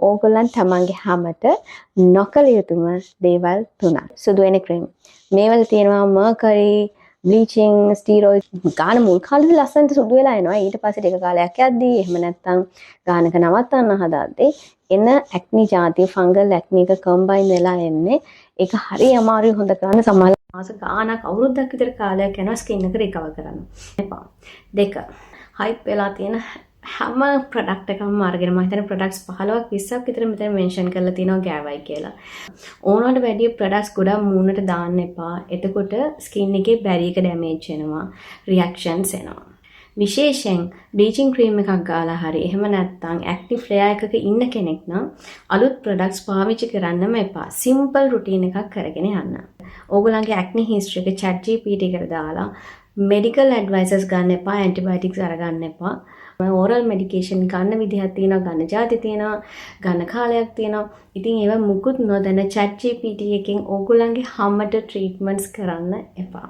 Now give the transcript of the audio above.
ඕගොල්ලන් තමන්ගේ හැමට නොකළ යුතුම දේවල් 3ක්. සුදු වෙන ක්‍රීම්. මේවල තියෙනවා මර්කරි, බ්ලීචිං, ස්ටීරොයිඩ්. ගාන මුල් කාලේ ලස්සනට සුදු වෙලා එනවා. ඊට පස්සේ ටික කාලයක් යද්දී එහෙම නැත්නම් ගානක නවත්තන්න හදද්දී එන ඇක්නි જાතිය ෆංගල් ඇක්නි එක කම්බයින් වෙලා එන්නේ. ඒක හරි අමාරුයි හොඳ කරන්න. සමහර මාස ගානක් අවුරුද්දක් විතර කාලයක් යනවා ස්කින් එක රිකවර් කරන්න. එපා. 2. හයිප් වෙලා තියෙන හැම ප්‍රොඩක්ට් එකක්ම අරගෙන මම හිතන්නේ ප්‍රොඩක්ට්ස් 15ක් 20ක් විතර මෙතන මෙන්ෂන් කරලා තියෙනවා ගෑවයි කියලා. ඕනකට වැඩි ප්‍රොඩක්ට්ස් ගොඩක් මූණට දාන්න එපා. එතකොට ස්කින් එකේ බැරියක ඩැමේජ් වෙනවා, රියැක්ෂන්ස් එනවා. විශේෂයෙන් බ්ලීචින් ක්‍රීම් එකක් ගාලා හරි එහෙම නැත්නම් ඇක්ටිව් ෆ්ලෙයර් එකක ඉන්න කෙනෙක් නම් අලුත් ප්‍රොඩක්ට්ස් පාවිච්චි කරන්නම එපා. සිම්පල් රුටීන් එකක් කරගෙන යන්න. ඕගොල්ලන්ගේ ඇක්නි හිස්ටරි එක chat GPT එකට දාලා මෙඩිකල් ඇඩ්වයිසස් ගන්න එපා, ඇන්ටිබයොටික්ස් අරගන්න එපා. ඕරල් මෙඩිකේෂන් ගන්න විදිහක් තියෙනවා, ගන්න જાති තියෙනවා, ගන්න කාලයක් තියෙනවා. ඉතින් ඒවා මුකුත් නොදැන chat GPT එකෙන් ඕගොල්ලන්ගේ හැමට ට්‍රීට්මන්ට්ස් කරන්න එපා.